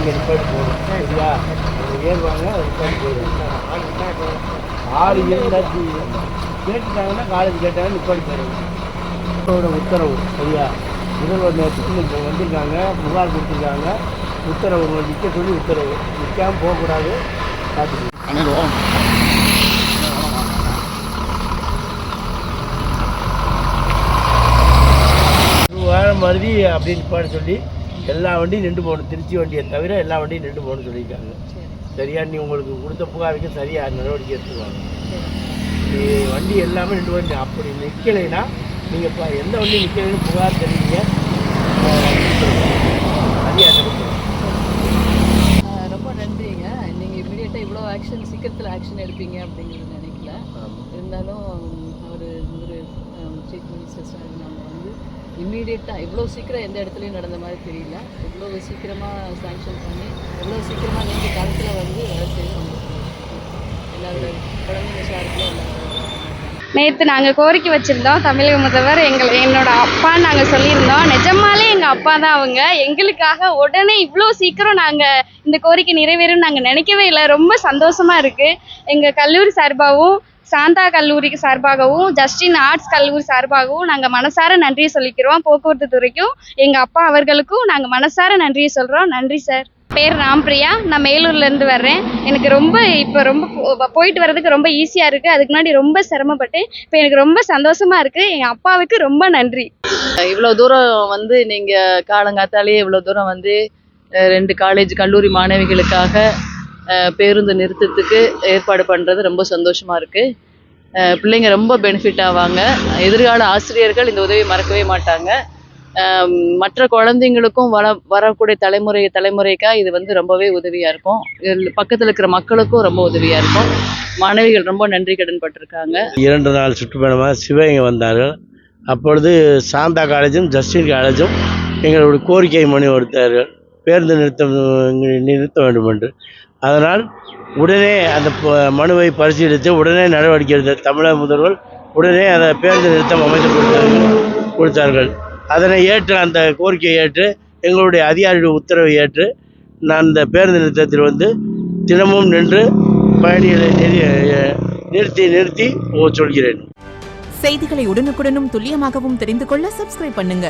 இங்கே நிப்பாட்டி போகணும். சரியா? அவங்க ஏறுவாங்க, அது நிப்பாட்டி போயிடும். ஆள் இருந்தாச்சு கேட்டுட்டாங்கன்னா காலேஜ் கேட்டாங்க நிப்பாட்டி போயிடும். உத்தரவு சரியா? முதல்வர் நேரத்துக்கு இப்போ வந்திருக்காங்க, புகார் கொடுத்துருக்காங்க. உத்தரவு நிற்க சொல்லி உத்தரவு, நிற்காமல் போகக்கூடாது. பார்த்துக்கணும். மருதி அப்படின்னு பாட சொல்லி எல்லா வண்டியும் நின்று போகணும். திருச்சி வண்டியை தவிர எல்லா வண்டியும் நின்று போகணும்னு சொல்லியிருக்காங்க. சரியா? நீ உங்களுக்கு கொடுத்த புகாருக்கு சரியாக நடவடிக்கை எடுத்துக்குவாங்க. நீ வண்டி எல்லாமே நின்று வண்டி அப்படி நிற்கலைன்னா நீங்கள் இப்போ எந்த வண்டியும் நிற்கலைன்னு புகார் தெரிவிங்க. சரியாக ரொம்ப நன்றிங்க. நீங்கள் இமீடியட்டாக இவ்வளோ சீக்கிரத்தில் ஆக்ஷன் எடுப்பீங்க அப்படிங்கிறது நினைக்கல. இருந்தாலும் அவர் சீஃப் மினிஸ்டர் ஸ்டாலின் அவங்க வந்து இம்மீடியட்டாக இவ்வளோ சீக்கிரம் எந்த இடத்துலையும் நடந்த மாதிரி தெரியல. இவ்வளோ சீக்கிரமாக சாங்ஷன் பண்ணி இவ்வளோ சீக்கிரமாக நீங்கள் காலத்தில் வந்து வேலை செய்யணும். எல்லாரோட குழந்தைங்க ஷார்ட்டில் நேற்று நாங்கள் கோரிக்கை வச்சுருந்தோம். தமிழக முதல்வர் என்னோட அப்பான்னு நாங்கள் சொல்லியிருந்தோம். நிஜமாலே எங்கள் அப்பா தான் அவங்க. எங்களுக்காக உடனே இவ்வளோ சீக்கிரம் நாங்கள் இந்த கோரிக்கை நிறைவேறும் நாங்கள் நினைக்கவே இல்லை. ரொம்ப சந்தோஷமாக இருக்குது. எங்கள் கல்லூரி சார்பாகவும் சாந்தா கல்லூரிக்கு சார்பாகவும் ஜஸ்டின் ஆர்ட்ஸ் கல்லூரி சார்பாகவும் நாங்கள் மனசார நன்றியை சொல்லிக்கிறோம். போக்குவரத்து துறைக்கும் எங்கள் அப்பா அவர்களுக்கும் நாங்கள் மனசார நன்றியை சொல்கிறோம். நன்றி சார். பேர் ராம்பிரியா. நான் மேலூர்லேருந்து வர்றேன். எனக்கு இப்போ ரொம்ப போயிட்டு வர்றதுக்கு ரொம்ப ஈஸியாக இருக்குது. அதுக்கு முன்னாடி ரொம்ப சிரமப்பட்டேன். இப்போ எனக்கு ரொம்ப சந்தோஷமாக இருக்குது. எங்கள் அப்பாவுக்கு ரொம்ப நன்றி. இவ்வளோ தூரம் வந்து நீங்கள் காலங்காத்தாலேயே இவ்வளோ தூரம் வந்து 2 காலேஜ் கல்லூரி மாணவிகளுக்காக பேருந்து நிறுத்தத்துக்கு ஏற்பாடு பண்ணுறது ரொம்ப சந்தோஷமாக இருக்குது. பிள்ளைங்க ரொம்ப பெனிஃபிட் ஆவாங்க. எதிர்கால ஆசிரியர்கள் இந்த உதவியை மறக்கவே மாட்டாங்க. மற்ற குழந்தைங்களுக்கும் வரக்கூடிய தலைமுறைக்காக இது வந்து ரொம்பவே உதவியாக இருக்கும். பக்கத்தில் இருக்கிற மக்களுக்கும் ரொம்ப உதவியாக இருக்கும். மாணவிகள் ரொம்ப நன்றி கடன் பட்டிருக்காங்க. 2 நாள் சுற்றுப்பயணமாக சிவகங்கை வந்தார்கள். அப்பொழுது சாந்தா காலேஜும் ஜஸ்டின் காலேஜும் எங்களுடைய கோரிக்கை மனு கொடுத்தார்கள். பேருந்து நிறுத்த வேண்டும் என்று. அதனால் உடனே அந்த மனுவை பரிசீலித்து உடனே நடவடிக்கை எடுத்த தமிழக முதல்வர் உடனே அதை பேருந்து நிறுத்தம் அமைத்து கொடுத்தார்கள். அதனை ஏற்று அந்த கோரிக்கையை ஏற்று எங்களுடைய அதிகாரியுடைய உத்தரவை ஏற்று நான் இந்த பேருந்து நிறுத்தத்தில் வந்து தினமும் நின்று பயணிகளை நிறுத்தி சொல்கிறேன். செய்திகளை உடனுக்குடனும் துல்லியமாகவும் தெரிந்து கொள்ள சப்ஸ்கிரைப் பண்ணுங்க.